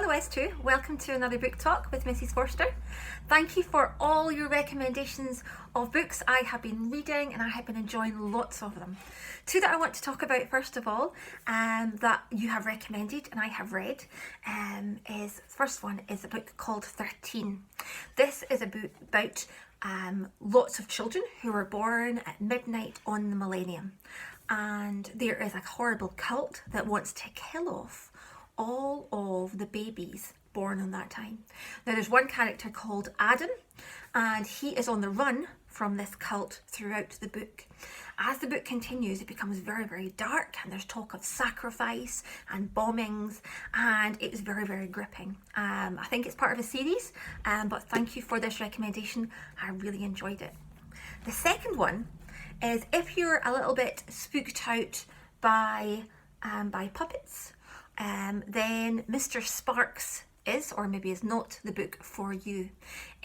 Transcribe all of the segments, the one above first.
Hello S2, welcome to another book talk with Mrs. Forster. Thank you for all your recommendations of books I have been reading, and I have been enjoying lots of them. Two that I want to talk about first of all, that you have recommended and I have read, first one is a book called 13. This is a book about lots of children who were born at midnight on the millennium, and there is a horrible cult that wants to kill off all of the babies born on that time. Now there's one character called Adam, and he is on the run from this cult throughout the book. As the book continues, it becomes very, very dark, and there's talk of sacrifice and bombings, and it is very, very gripping. I think it's part of a series, but thank you for this recommendation. I really enjoyed it. The second one is if you're a little bit spooked out by puppets, then Mr. Sparks is, or maybe is not, the book for you.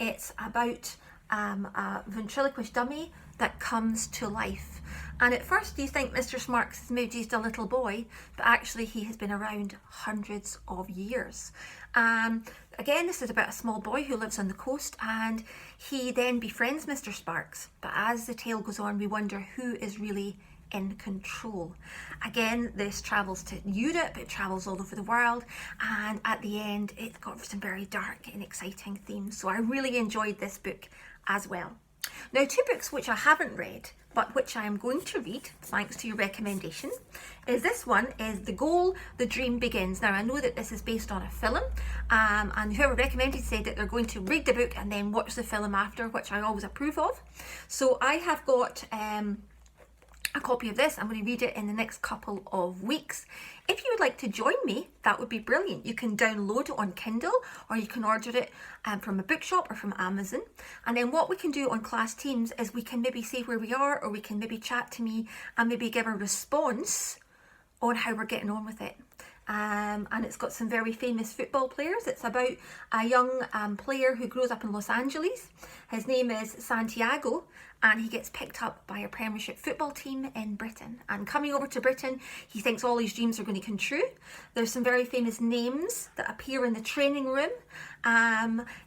It's about a ventriloquist dummy that comes to life. And at first you think Mr. Sparks is maybe just a little boy, but actually he has been around hundreds of years. Again, this is about a small boy who lives on the coast, and he then befriends Mr. Sparks. But as the tale goes on, we wonder who is really in control. Again, this travels to Europe, it travels all over the world, and at the end it's got some very dark and exciting themes. So I really enjoyed this book as well. Now, two books which I haven't read but which I am going to read thanks to your recommendation is this one is The Goal, The Dream Begins. Now I know that this is based on a film, and whoever recommended said that they're going to read the book and then watch the film after, which I always approve of. So I have got a copy of this. I'm going to read it in the next couple of weeks. If you would like to join me, that would be brilliant. You can download it on Kindle, or you can order it from a bookshop or from Amazon. And then what we can do on Class Teams is we can maybe see where we are, or we can maybe chat to me and maybe give a response on how we're getting on with it. And it's got some very famous football players. It's about a young player who grows up in Los Angeles. His name is Santiago, and he gets picked up by a Premiership football team in Britain. And coming over to Britain, he thinks all his dreams are going to come true. There's some very famous names that appear in the training room.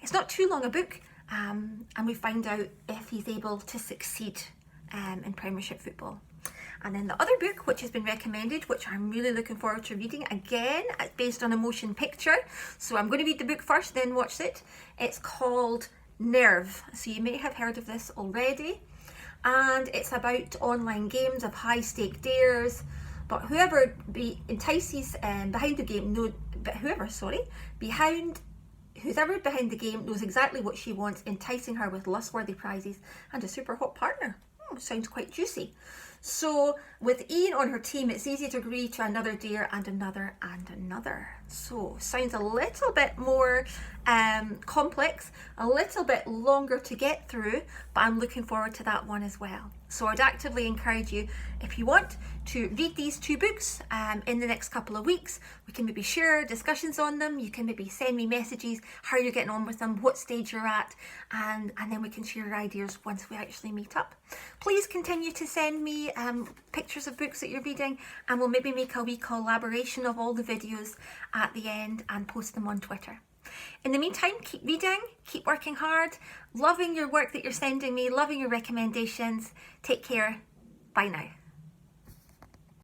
It's not too long a book, and we find out if he's able to succeed in Premiership football. And then the other book which has been recommended, which I'm really looking forward to reading, again, it's based on a motion picture. So I'm going to read the book first, then watch it. It's called Nerve. So you may have heard of this already. And it's about online games of high-stake dares. But whoever entices behind the game, whoever behind the game knows exactly what she wants, enticing her with lust-worthy prizes and a super hot partner. Sounds quite juicy. So with Ian on her team, it's easy to agree to another dare and another and another. So sounds a little bit more complex, a little bit longer to get through, but I'm looking forward to that one as well. So I'd actively encourage you, if you want, to read these two books in the next couple of weeks. We can maybe share discussions on them. You can maybe send me messages, how you're getting on with them, what stage you're at, and then we can share your ideas once we actually meet up. Please continue to send me pictures of books that you're reading, and we'll maybe make a wee collaboration of all the videos at the end and post them on Twitter. In the meantime, keep reading, keep working hard, loving your work that you're sending me, loving your recommendations. Take care. Bye now.